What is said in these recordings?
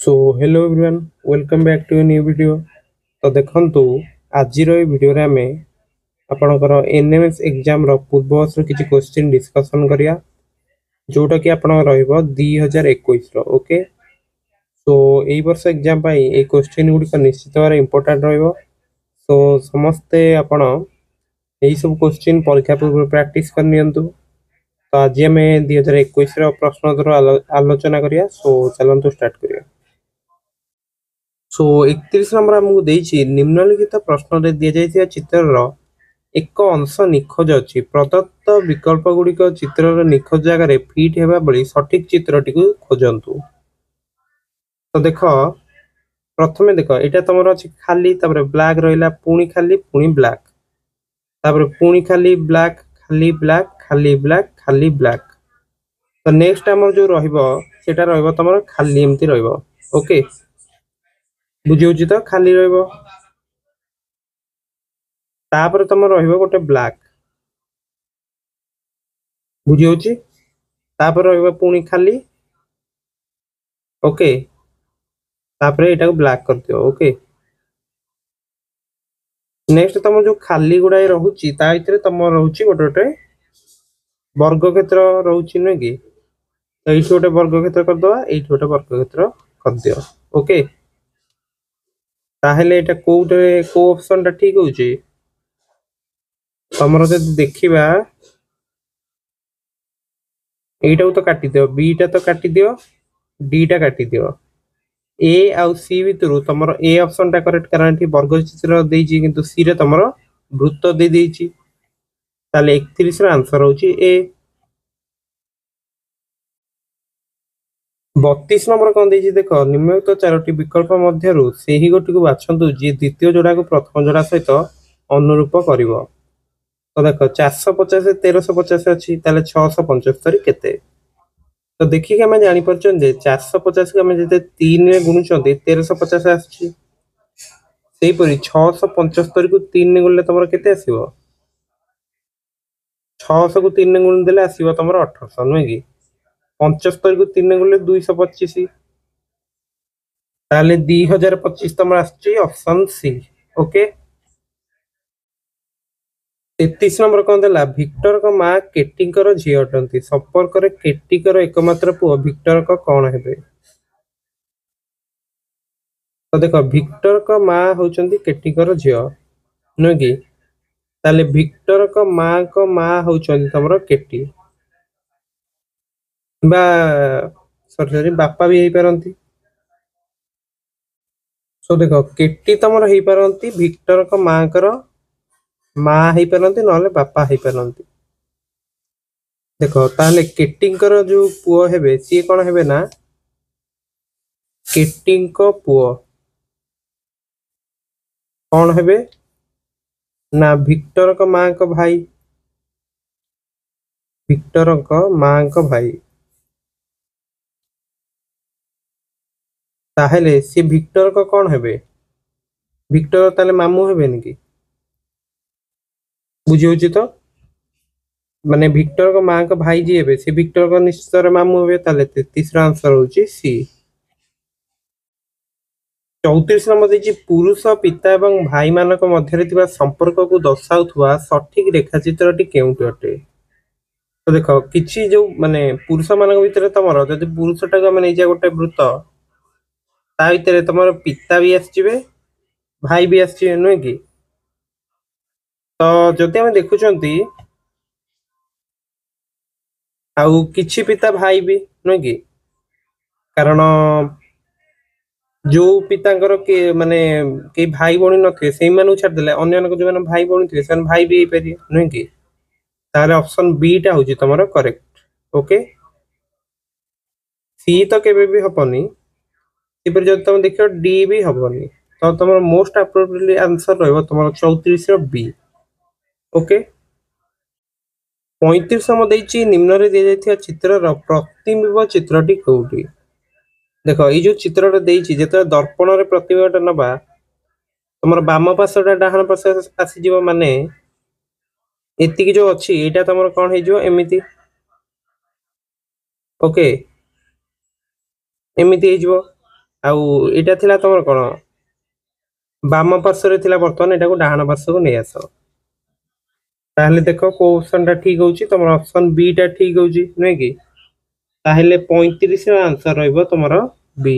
So hello everyone, welcome back to a new video. तो देखंतु आज वीडियो रे आमे आपनकर एनएमएस एग्जाम रो पूर्व वर्ष किछि क्वेश्चन डिस्कशन करिया जोटा कि आपन रहइबो 2021 रो। ओके, सो एई वर्ष एग्जाम पाई ए क्वेश्चन गुडी निश्चित भाବରେ इंपोर्टेंट रहइबो। सो समस्ते आपन एई सब क्वेश्चन परीक्षा पूर्व प्रैक्टिस कर नियंतु। तो आज आमे 2021 रो प्रश्न उत्तर आलोचना करिया। सो चलंतु स्टार्ट करिया। सो 31 नंबर आमको देइछि निम्नलिखित प्रश्न रे दिया जाइथिया चित्रर एक अंश निखोज अछि। प्रदत्त विकल्प गुड़िक चित्रर निखोज जगह फिट हेबा बली सठिक चित्रटी को खोजंतु। तो देख प्रथमे देख एटा तमर अछि खाली, तापर ब्लैक रहिला, पुणी खाली, पुणी ब्लैक, तापर पुणी खाली ब्लैक, खाली ब्लैक, खाली ब्लैक, खाली ब्लैक। तो नेक्स्ट हमर जो रहिबो सेटा रहिबो तमर खाली एम्ति रहिबो। ओके, बुझी होची तो खाली रहिबो। तापर तमर रहिबो गोटे ब्लैक, बुझी होची। तापर रहिबो पुणी खाली। ओके, तापर एटा को ब्लैक कर दियो। ओके, नेक्स्ट तमर जो खाली गुडाई रहुची ता इतरे तमर रहुची गोटे गोटे वर्ग क्षेत्र रहुची न कि। तो एठी गोटे वर्ग क्षेत्र कर दवा, एठी गोटे वर्ग क्षेत्र कर दियो। ओके, ताहेले एटा कोउटे को ऑप्शन ता ठीक होची। तमर जदि देखिबा एटा तो काटी दियो, बी टा तो काटी दियो, डी टा काटी दियो। ए आउ सी भितरु तमर ए ऑप्शन टा करेक्ट, कारण एठी वर्ग चित्र देइची किंतु सी रे तमर वृत्त दे देइची। ताले 31 रो आंसर होची ए। 32 नंबर कौन देइची देख, निम्नलिखित चारोटी विकल्प मध्यरु सेही गोटी को बाछंतु जे द्वितीय जोड़ा को प्रथम जोड़ा सहित अनुरूप करिवो। तो देख 450 1350 अछि, ताले 675 केते। तो देखि के हम जानि परछन जे 450 के हम जते 3 रे गुणुचंती 1350 आछि। सेही परि 675 को 3 ने गुणले तमरो केते आसीबो? 600 को 3 ने गुण देले आसीबो तमरो 1800 नय कि। 75 को 3 ने गुणले 225। ताले 2025 तमरो आछि ऑप्शन सी। ओके, 33 नंबर कौन देला, विक्टर को मां केटीकर झी अटंती। संपर्क रे केटीकर एकमात्र पुओ विक्टर को कौन हेबे? तो देखो विक्टर को मां होचंती केटीकर झियो न कि। ताले विक्टर को मां होचंती तमरो केटी बा सॉरी सॉरी बापा भी हेई परंती। सो देखो केटी तमरो हेई परंती विक्टर को मां करो मां हेई परंती, नहले बापा हेई परंती। देखो ताले केटीकर जो पुओ हेबे सी कोन हेबे ना, केटीको पुओ कौन हेबे ना विक्टर को मां को भाई, विक्टर को मां को भाई। ताहेले सी विक्टर को कौन हेबे? विक्टर ताले मामू हेबेन कि। बुझी होची तो, माने विक्टर को मां को भाई जी हेबे से विक्टर को निश्चित रे मामू हेबे। ताले 33 रा आंसर होची सी। 34 नंबर देची पुरुष पिता एवं भाई मानक मध्यरे थिबा संपर्क को दर्शाउथुवा सठिक रेखाचित्रटी केउटी अटे? तो देखो किछि जो माने पुरुष मानक भितरे तमरो जदि पुरुषटा को माने जे गोटे वृत्त ता भितरे तमरो पिता भी आसीबे, भाई भी आसीबे न कि। तो जदि हम देखुचंती आउ किछि पिता भाई भी न कि, कारण जो पितांकर के माने के भाई बणी नथिबे सेई मानु छाड़ देले अन्य मानक जो माने भाई बणी थिबे से भाई भी हेई परिए न कि। ताले ऑप्शन बी टा होची तमरो करेक्ट। ओके, सी तो केबे भी हबनी, सेपर जब तुम देखियो डी भी हबनी। तो तमरो मोस्ट अप्रोप्रिएटली आंसर रहइबो तमरो 34 रो बी। ओके, 35 नंबर देइची निम्न रे दिया जायथिया चित्रर प्रतिबिंब चित्रटी कोउटी? देखो ई जो चित्रटा देइची जेते दर्पण रे प्रतिबिंबटा नबा तमरो बाम पार्श्वटा डाहाण पार्श्व आसी जीवो, माने एतिकी जो अछि एटा तमरो कोन हे जिवो एमिति। ओके, एमिति हे जिवो। आउ एटा थिला तमर कोन बाम पार्श्व रे थिला वर्तमान एटा को डाहाण पार्श्व को नै आस ताहले देखो को ऑप्शन टा ठीक होउची तमर ऑप्शन बी टा ठीक होउची नै कि ताहले 35 रो आंसर रहइबो तमर बी।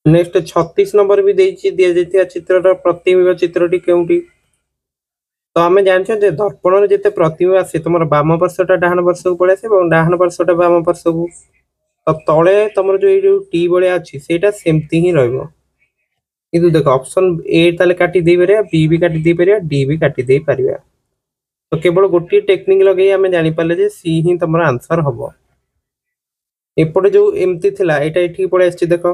नेक्स्ट 36 नंबर भी देइची दिया जैतिया चित्रर प्रतिबिंब चित्रटी केउटी तो आमे जानछो जे दर्पण रे जते प्रतिबिंब आसे तमर बाम पार्श्वटा डाहाण पार्श्व को पळे आसे और डाहाण पार्श्वटा बाम पार्श्व को तो तळे तमर जो टी बळे अछि सेटा सेमति ही रहइबो किंतु देखो ऑप्शन ए ताले काटी दे परिया बी भी काटी दे परिया डी भी काटी दे परिया तो केवल गोटी टेक्निक लगे आमे जानि पाले जे सी ही तमर आंसर हबो एपटे जो एमती थिला एटा एठी पळे आछि देखो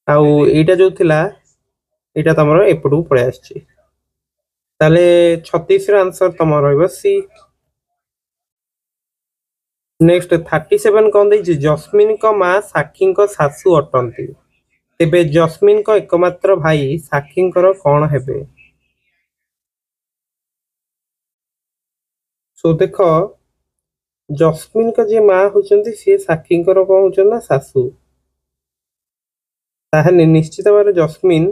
आउ एटा जो थिला एटा तमर एपटू पळे आछि ताले 36 रो आंसर तमर रहइबो सी। नेक्स्ट 37 कोन दै जस्मिन को मां साखी को सासु अटंती तेबे जस्मिन को एकमात्र भाई साखी कौन हेबे सो देखो जस्मिन का जे मां होचंती से साखी कौन होचन ना सासु ताहले निश्चित भाव जस्मिन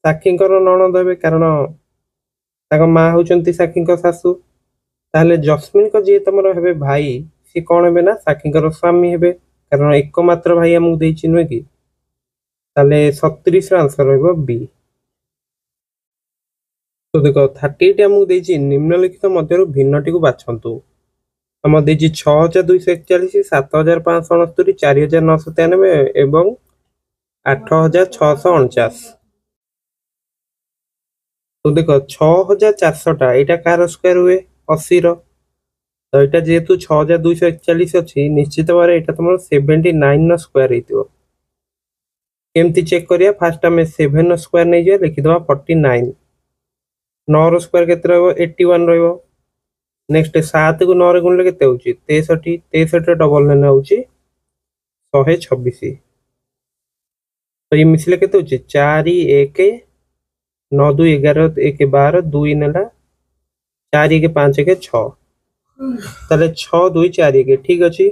साखी ननद हेबे कारण ताका मां होचंती साखी सासु ताहले जस्मिन को जे तमरो हेबे भाई से कौन हेबे ना साखी स्वामी हेबे कारण एकमात्र भाई हमकु देछि नुहे कि ताले 37 रो आंसर रहइबो बी। तो देखो 38 हमकु देछि निम्नलिखित मध्यरु भिन्नटी को बाछंतु हम देछि 6241 7569 4993 एवं 8649। तो देखो 6400 टा एटा कार स्क्वायर हुए 80 रो तो एटा जेतु 6241 अछि निश्चित भाबरे एटा तमरो 79 नो स्क्वायर हेतिबो केमती चेक करिया फास्ट हमें 7 नो स्क्वायर नै जे लिखि दबा 49 9 रो स्क्वायर केते रहबो 81 रहबो नेक्स्ट 7 को 9 रे गुणले केते होची 63 63 रो डबल ने होची 126 तो ये मिसले केते होची 4 1 9 2 11 1 12 2 नेला 4 1 5 1 6 ताले 6 2 4 1 ठीक अछि।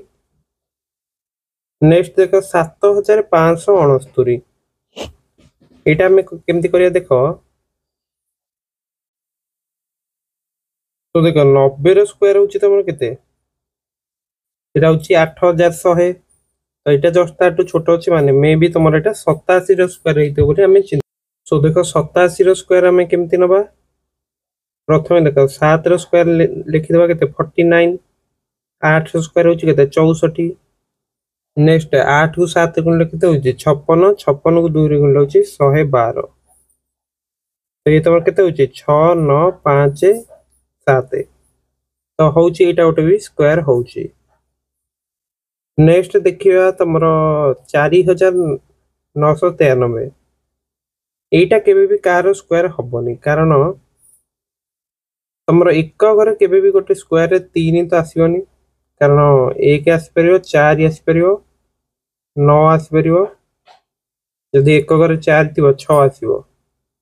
नेक्स्ट देखो 7569 एटा में केमती करिया देखो तो देखो 90 रो स्क्वायर होची तमर केते एटा होची 8100 तो एटा जस्ट ताटू छोट अछि माने मे बी तमर एटा 87 रो स्क्वायर हेते बोली हमें सो देखो 87 रो स्क्वायर हमें केमती नबा प्रथमे देखो 7 रो स्क्वायर लिखि देबा केते 49 8 रो स्क्वायर होची केते 64 नेक्स्ट 8 को 7 गुणले केते होची 56 56 को 2 रे गुणले होची 112 तो ये तमर केते होची 6 9 5 7 तो होची एटा ओटे भी स्क्वायर होची। नेक्स्ट देखिया तमरो 4993 एटा केबे भी कार स्क्वायर हबोनी कारण तमरो एक घरे केबे भी गोटे स्क्वायर रे 3 तो आसीबोनी कारण 1 आसी परियो 4 आसी परियो 9 आसी परियो जदि एक घरे 4 थिबो 6 आसीबो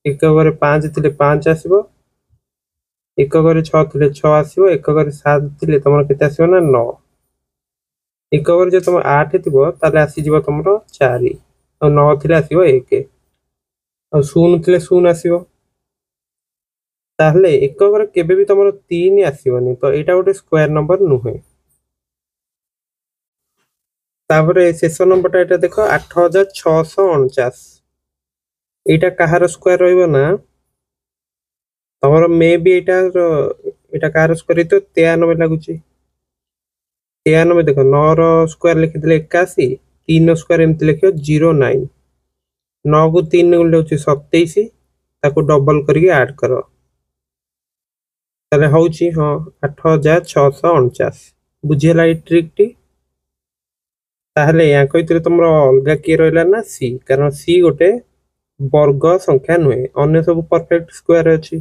एक घरे 5 थिले 5 आसीबो एक घरे 6 थिले 6 आसीबो एक घरे 7 थिले तमरो केते आसीबो ना 9 एक घरे जे तुम 8 थिबो ताले आसी जिवो तमरो 4 और 9 थिले आसीबो 1 और 0 थिले 0 आसीबो ताहले एक घरे केबे भी तमरो 3 आसीबोनी तो एटा गोटे स्क्वायर नंबर नुहे। तापरे शेष नंबरटा एटा देखो 8649 एटा कहार स्क्वायर रहइबो ना तमरो may be Etah Kahar square तो 93 लागुची 93 देखो 9 रो स्क्वायर लिखि देले 81 3 रो स्क्वायर एमति लिखियो 09 9 को 3 गुणले होची 27 ताको डबल करके ऐड करो ताले होची हां 8649 बुझियला ई ट्रिक टी ताहले या कहितरे तमरो अलगा के रहला ना सी कारण सी गोटे वर्ग संख्या नुहे अन्य सब परफेक्ट स्क्वायर अछि।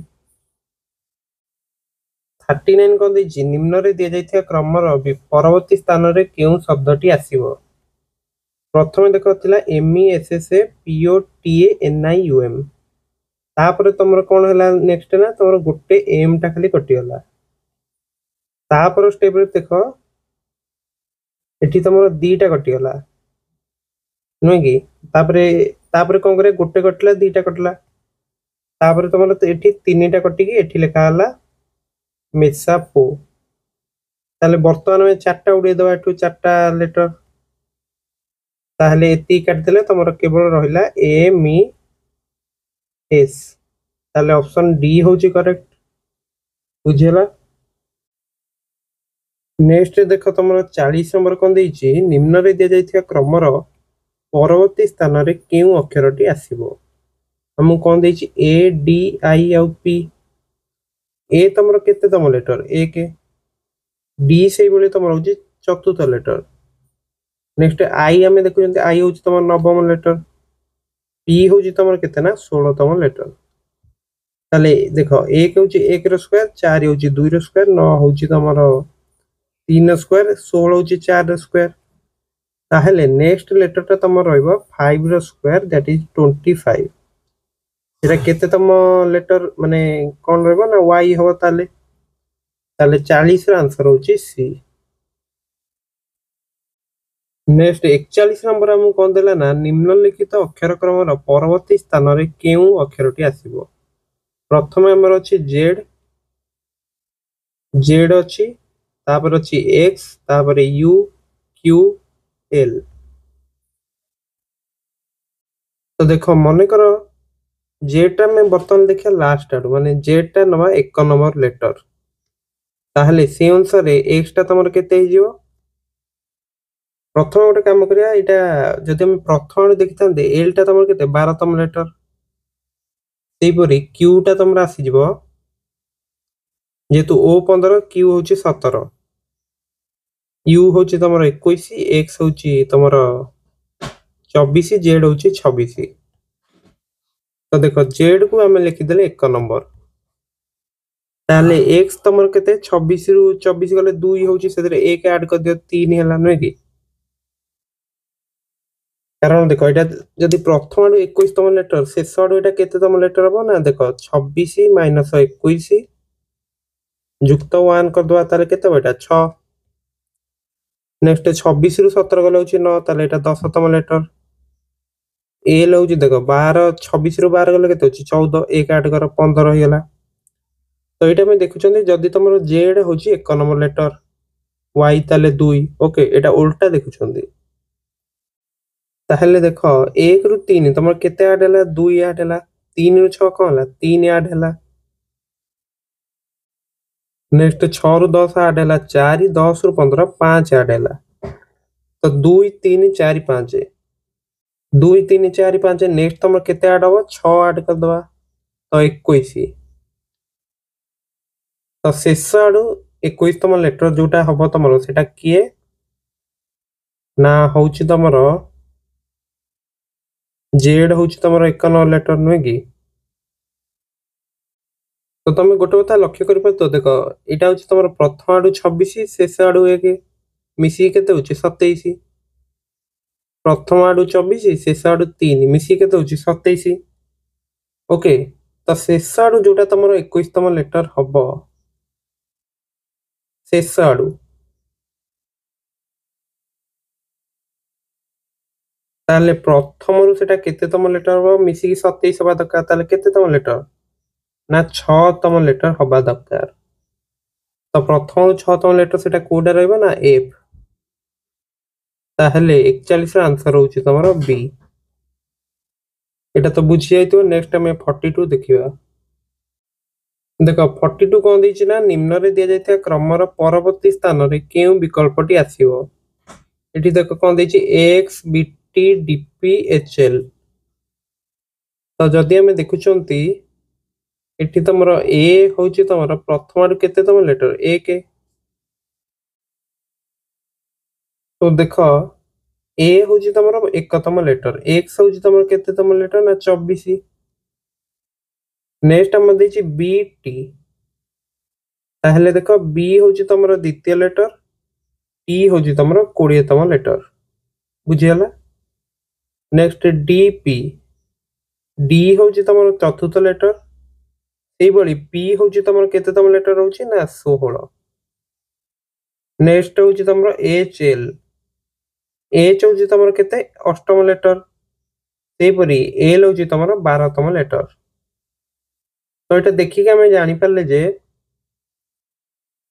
39 को दैछि निम्न रे दिया जाइथिया क्रमर परवर्ती स्थान रे केउ शब्दटी आसीबो प्रथमे देखो थिला M E S S A P O T A N I U M तापर तमरो कोन हला नेक्स्ट ना तमरो गोटे एम टा खाली कटि गला तापर स्टेप रे देखो एठी तमरो दीटा कटिगला नुहे कि तापरे तापरे कोन करे गोटे कटला दीटा कटला तापरे तमरो एठी तीनटा कटिकी एठी लिखा हला मेसापो ताले वर्तमान में चारटा उड़े दवा एठू चारटा लेटर ताहले एती काट देले तमरो केवल रहिला एम ई एस ताले ऑप्शन डी होची करेक्ट बुझिला। नेक्स्ट देख तुम 40 नंबर कौन देछि निम्न रे दिया जाइथिया क्रमर परवर्ती स्थान रे केउ अक्षरटी आसीबो हम कौन देछि ए डी आई आउ पी ए तमर केते तम लेटर ए के डी से बोले तमर होछि चतुर्थ लेटर नेक्स्ट आई हमें देखु जंते आई होछि तमर नवम लेटर पी होछि तमर केते ना 16 तम लेटर ताले देखो एक होछि 1 रो स्क्वायर 4 होछि 2 रो स्क्वायर 9 होछि तमर 3 स्क्वायर 16 होछि 4 स्क्वायर ताहले नेक्स्ट लेटर ता तम रहइबो 5 रो स्क्वायर दैट इज 25 एटा केते तम लेटर माने कोन रहइबो ना y हो ताले ताले 40 रो आंसर होछि सी। नेक्स्ट 41 नंबर हम कोन देला ना निम्नलिखित अक्षर क्रम रो परवर्ती स्थान रे केउ अक्षरटी आसीबो प्रथम हमर अछि जेड जेड अछि तापर अछि एक्स तापर यू क्यू एल तो देखो मन कर जेटा में बर्तन देखिया लास्ट आड माने जेटा नवा 1 नंबर लेटर ताहले से अनुसार एक्स टा तमर केते हि जिवो प्रथम गोटे काम करिया एटा जदि हम प्रथम देखिथांदे एल टा तमर केते 12 तम लेटर सेही परी क्यू टा तमर आसी जिवो जेतु ओ 15 क्यू होची 17 यू होची तमर 21 एक्स होची तमर 24 जेड होची 26 तो देखो जेड को हमें लिखि देले 1 नंबर ताले एक्स तमर केते 26 रु 24 गले 2 होची सेतरे 1 ऐड कर दियो 3 हैला नै कि कारण देखो एटा जदि प्रथम आडु 21 तम लेटर शेष आडु एटा केते तम लेटर हबो ना देखो 26 माइनस 21 जुक्त 1 कर दवा ताले केते बेटा 6 नेक्स्ट 26 रु 17 गले होची 9 ताले एटा 10 तम लेटर एल होची देखो 12 26 रु 12 गले केते होची 14 1 ऐड कर 15 हेला तो एटा में देखुचंदी जदि तमरो जेड होची 1 नंबर लेटर y ताले 2 ओके एटा उल्टा देखुचंदी ताहले देखो 1 रु 3 तमर केते ऐड हला 2 ऐड हला 3 रु 6 कोन हला 3 ऐड हला नेक्स्ट 6 रु 10 ऐड हला 4 10 रु 15 5 ऐड हला तो 2 3 4 5 2 3 4 5 नेक्स्ट तमर केते ऐड हो 6 ऐड कर दवा तो 21 तो शेष आडू 21 तम लेटर जोटा हबो तमरो सेटा किए ना होउची तमरो जेड होउची तमरो 1 नंबर लेटर नुहे कि तो तमे गोटे कथा लक्ष्य करि पतो देखो एटा होउची तमरो प्रथम आडू 26 शेष आडू 1 मिसी केते होउची 27 प्रथम आडू 24 शेष आडू 3 मिसी केते होउची 27 ओके तो शेष आडू जोटा तमरो 21 तम लेटर हबो शेष आडू ताले प्रथम रु सेटा केते तम लेटर हो मिसी की 27 हबा दरकार ताले केते तम लेटर ना 6 तम लेटर हबा दरकार तो प्रथम 6 तम लेटर सेटा कोडा रहबो ना एफ ताहले 41 रा आंसर होची तमरो बी एटा तो बुझी जाइतो नेक्स्ट हमें 42 देखिबा देखो 42 कोन दैछि ना निम्न रे दिया जाइता क्रमर परवर्ती स्थान रे केउ विकल्पटी आसीबो एठी देखो कोन दैछि एक्स बीटी डीपी एचएल तो जदि हमें देखुचंती एठी तमरो ए होची तमरो प्रथम आडु केते तम लेटर ए के तो देखो ए होची तमरो 1 तम लेटर एक्स होची तमरो केते तम लेटर ना 24 नेक्स्ट हम देछि बीटी ताहले देखो बी होची तमरो द्वितीय लेटर टी होची तमरो 20 तम लेटर बुझियला नेक्स्ट डीपी डी होची तमरो चतुर्थ लेटर सेही बळी पी होची तमरो केते तम लेटर होची ना 16 नेक्स्ट होची तमरो एचएल एच हूँ तुम के अष्टम लेटर सेपरी एल हूँ तुम 12तम लेटर। तो ये देखिए आम जापारे जे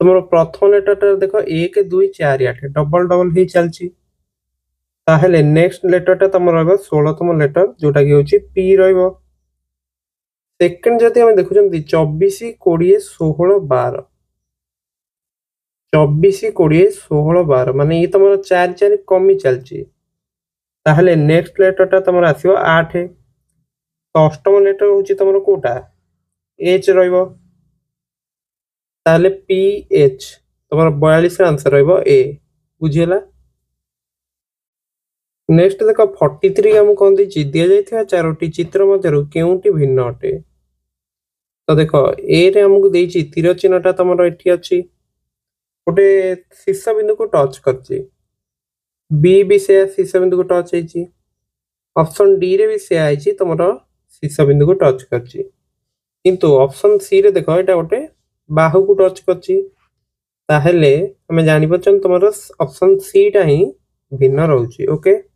तुम प्रथम लेटर देख 1 2 4 8 डबल डबल ही चलती। ताहले नेक्स्ट लेटर टा तुम रहा 16तम लेटर जोटा कि हूँ पी रहा। सेकेंड जदि आम देखुं 24 20 16 12 24 20 16 12 माने ये तुम 4 4 कमी चलती। ताहले नेक्स्ट लेटर टा तुम आसो 8। तो अष्टम लेटर हूँ तुम कोटा एच रहिबो। ताहले पी एच तुम 42 आंसर रहिबो ए। बुझीला। नेक्स्ट देख 43 आम कौन दि दिया चारोटी चित्र मध्य केउटी भिन्न अटे। तो देख ए रे हमको देइछि तीर चिन्हटा तुम एठी अछि गोटे शीर्ष बिंदु को टच करछि। बी भी से शीर्ष बिंदु को टच होइछि। ऑप्शन डी रे भी से आइछि तुम शीर्ष बिंदु को टच करछि। किंतु ऑप्शन सी रे देख एटा गोटे बाहु को टच करछि। ताहेले हमें जानि पछन तुमर ऑप्शन सी टा ही भिन्न रहउछि। ओके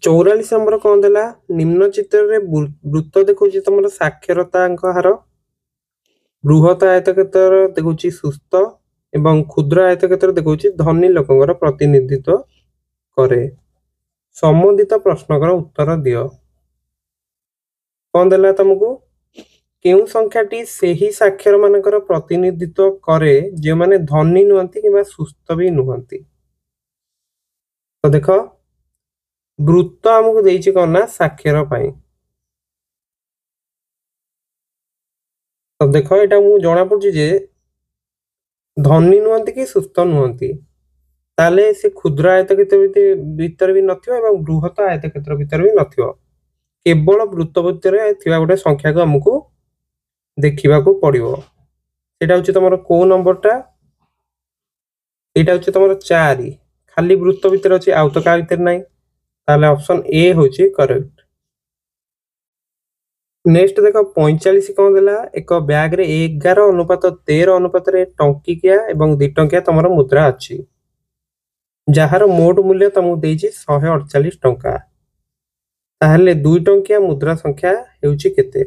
44 नंबर कौन देला निम्न चित्र रे वृत्त देखुछि तुमर साक्षरता अंक हार बृहत आयतक्षेत्र देखुछि सुस्थ एवं क्षुद्र आयतक्षेत्र देखुछि धनी लोकଙ୍କର प्रतिनिधित्व करे। संबंधित प्रश्नकर उत्तर दियो। कौन देला तुमको केउ संख्याटी सेही साक्षर मानकर प्रतिनिधित्व करे जे माने धनी नुहंती किबा सुस्थ भी नुहंती। तो देखो वृत्त हमको देइछि कोन ना साक्षर पाई। तो देखो एटा मु जणा पड़छि जे धनी नुहंती कि सुस्थ नुहंती ताले से क्षुद्र आयतक्षेत्र भीतर भी नथियो एवं बृहत आयतक्षेत्र भीतर भी नथियो। केवल वृत्त भितर थिबा गोटे संख्या को हमको देखिबा को पड़िबो। सेटा होछि तमरो को नंबरटा एटा होछि तमरो 4 खाली वृत्त भितर अछि आउ तो का भितर नाही। ताले ऑप्शन ए होछि करेक्ट। नेक्स्ट देखो 45 कौन देला एक बैग रे 11:13 रे टंकिकिया एवं 2 टंकिया तमरो मुद्रा अछि जहार मोट मूल्य तुमको देइछि 148 टंका। ताहले 2 टंकिया मुद्रा संख्या हेउछि केते।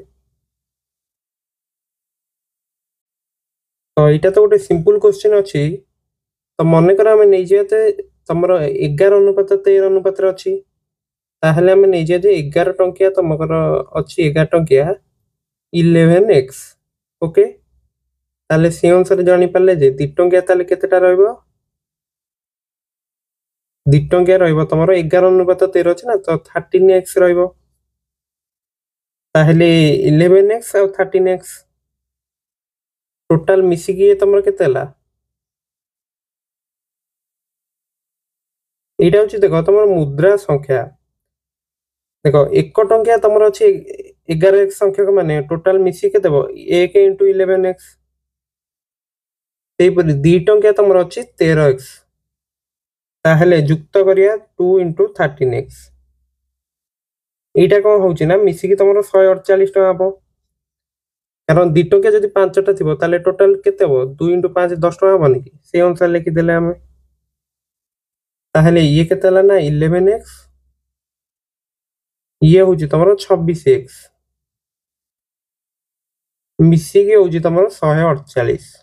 तो एटा तो गोटे सिंपल क्वेश्चन अछि। तो मन कर हम नै जेते तमरो 11:13 रे अछि ताहले हम नै जे 11 टंकिया तमकर अछि 11 टंकिया 11x। ओके ताले से अनुसार जानि पाले जे 2 टंकिया ताले केतेटा रहइबो 2 टंकिया रहइबो तमरो 11:13 अछि ना तो 13x रहइबो। ताहले 11x और 13x टोटल मिसी की तमरो केते हला एटा होछि देखो तमरो मुद्रा संख्या। देखो 1 टंकिया तमरो अछि 11x संख्या को माने टोटल मिसी के देबो 1 * 11x। सेही परि 2 टंकिया तमरो अछि 13x ताहले जुक्त करिया 2 * 13x एटा कोन होछि ना मिसी की तमरो 148 टका हबो। कारण 2 टंकिया जदि 5 टा थिबो ताले टोटल केते हबो 2 * 5 10 टका हबनी कि से अनुसार लिखि देले हमें। ताहले ये केते हला ना 11x ये होछि तमरो 26x मिसी के होछि तमरो 148।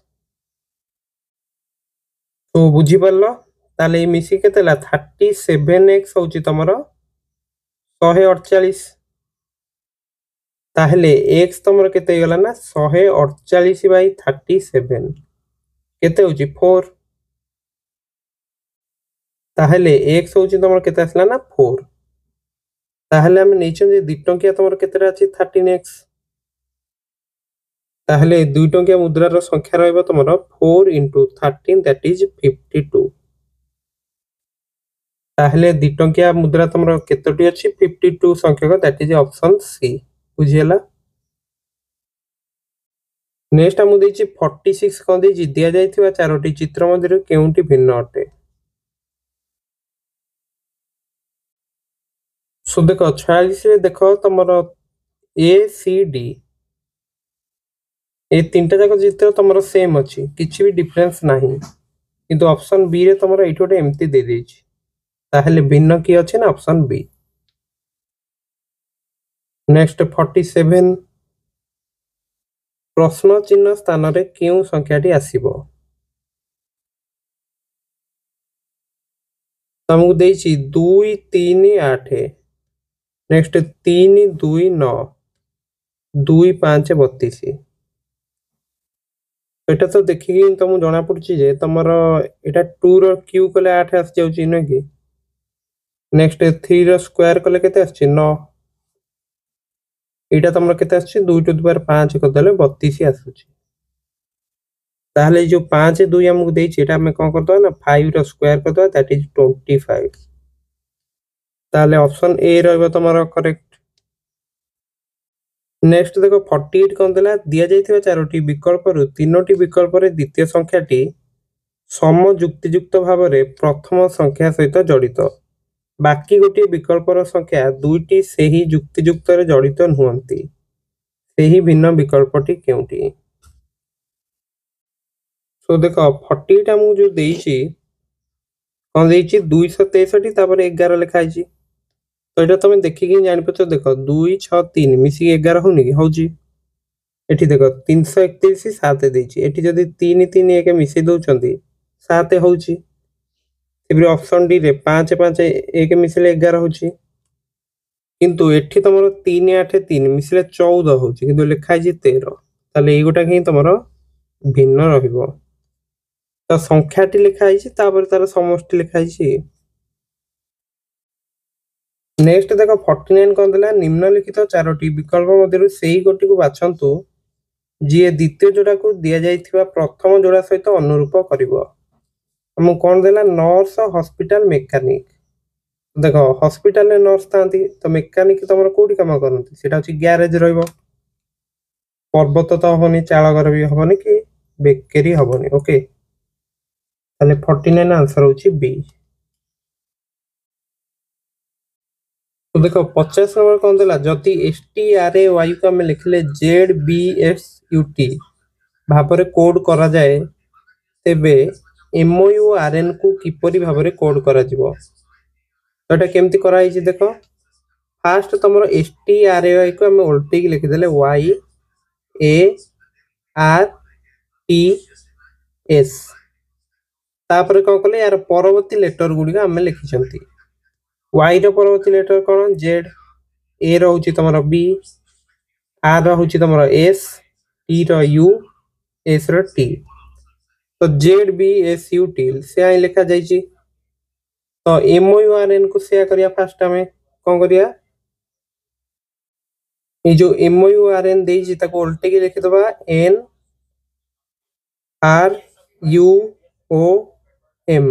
तो बुझी परलो ताले मिसी केते हला 37x होछि तमरो 148। ताहले x तमरो केते गला ना 148/37 केते होछि 4। ताहले x होछि तमरो केते आसला ना 4। ताहले हम नेचन जे 2 टंकिया तमरो केतेटा अछि 13x ताहले 2 टंकिया मुद्रा रो संख्या रहइबो तमरो 4 * 13 दैट इज 52। ताहले 2 टंकिया मुद्रा तमरो केतोटी अछि 52 संख्या को दैट इज ऑप्शन सी। बुझियला। नेक्स्ट हम देछि 46 कोन देछि दिया जायथिबा चारोटी चित्र मध्यरु केउंटी भिन्न अटे। सो देखो 46 रे देखो तमरो ए सी डी ए तीनटा जाक चित्र तमरो सेम अछि किछि भी डिफरेंस नाही। किंतु ऑप्शन बी रे तुम ये गोटे एमती दे देछि ताहले भिन्न की अछि ना ऑप्शन बी। नेक्स्ट 47 प्रश्न चिन्ह स्थान रे केउ संख्याटी आसीबो तुमको देछि 2 3 8 नेक्स्ट 3 2 9 2 5 32 एटा तो देखिए तुमको जना पड़छि जे तमरो एटा 2 रो क्यू कले 8 आस जाउछि न कि नेक्स्ट 3 रो स्क्वायर कले केते आछि 9 एटा तमरो केते आछि 2 टू द पावर 5 कर देले 32 आसुछि ताहले जो 5 2 हमको देछि एटा हमें कोन करदो ना 5 रो स्क्वायर कर दो दैट इज 25 ताहले ऑप्शन ए रहबो तमरो करेक्ट। नेक्स्ट देखो 48 कोन देला दिया जाइथिबा चारोटी विकल्प रु तीनोटी विकल्प रे द्वितीय संख्याटी सम युक्तियुक्त भाव रे प्रथम संख्या सहित जड़ित बाकी गोटे विकल्पर संख्या दुईटी सेही युक्तियुक्त रे जड़ित नुहंती सेही भिन्न विकल्पटी केउटी। सो देखो 48 हमहु जो देइछि कोन देइछि 263 तापर 11 लिखा आइछि तो एटा तुम देखिकी जानि पछ देखो 2 6 3 मिसी 11 होनी कि होउछि एठी देखो 331 7 देइछि एठी जदी 3 3 1 मिसी दउछंती 7 होउछि एबरी ऑप्शन डी रे 5 5 1 मिसले 11 होउछि किंतु एठी तमरो 3 8 3 मिसले 14 होउछि किंतु लिखा आइछि 13 ताले ए गोटा कि तमरो भिन्न रहिबो तो संख्याटी लिखा आइछि तापर तार समष्टि लिखा आइछि। नेक्स्ट देखो 49 कोन देला निम्नलिखित चारोटी विकल्प मध्यरु सेही गोटी को बाछंतु जे द्वितीय जोड़ा को दिया जाइथिबा प्रथम जोड़ा सहित अनुरूप करिवो हम कोन देला नर्स हॉस्पिटल मैकेनिक देखो हॉस्पिटल में नर्स थांती तो मैकेनिक तमरो कोठी काम करनती सेटा अछि गैरेज रहइबो पर्वत तो होनी चाळ घर भी होनी कि बेकरी होनी ओके ताले 49 आंसर होछि बी। तो देखो 50 नंबर कोन देला जति STRAY को हम लिखले ZBSUT भाबरे कोड करा जाए तेबे MOURN को किपरि भाबरे कोड करा जिवो तो एटा केमति करा हिची देखो फास्ट तमरो STRAY को हम उल्टी की लिखि देले YARTS तापर कोन कले यार परवर्ती लेटर गुडी का हम लिखि छंती y रो परवर्ती लेटर कोन z a रो होची तमरो b r रो होची तमरो s t रो u s रो t तो ZBSUT से आई लिखा जाइची तो MOURN को से करिया फास्ट हमें कोन करिया ए जो MOURN देइची ताको उल्टे के लिखि दबा N R U O M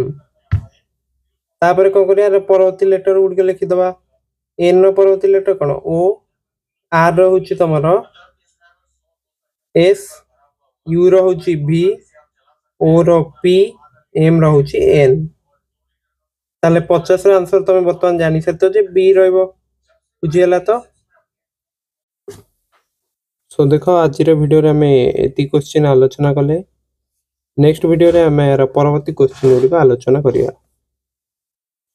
तापर कोन करिया परवर्ती लेटर गुडी के लिखि दबा N रो परवर्ती लेटर कोन O R रो होची तमरो S U रो होची V O रो P M रो होची N ताले 50 रो आंसर तमे बर्तमान जानि सतो जे B रहइबो बुझियला तो। सो देखो आज रे वीडियो रे हमें एती क्वेश्चन आलोचना कले नेक्स्ट वीडियो रे हमें परवर्ती क्वेश्चन गुडी को आलोचना करिया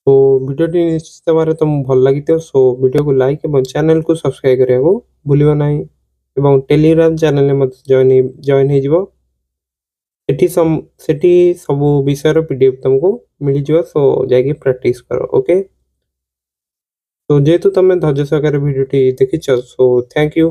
तो वीडियो टी निश्चित बारे तुम भल लागितो सो वीडियो को लाइक एवं चैनल को सब्सक्राइब करिया को भूलिबो नाही एवं टेलीग्राम चैनल में मत जॉइन हे जिवो सेठी सब विषय रो पीडीएफ तुमको मिली जिवो सो जाके प्रैक्टिस करो ओके तो जेतु तमे धैर्य सहकारे वीडियो टी देखिछ सो थैंक यू।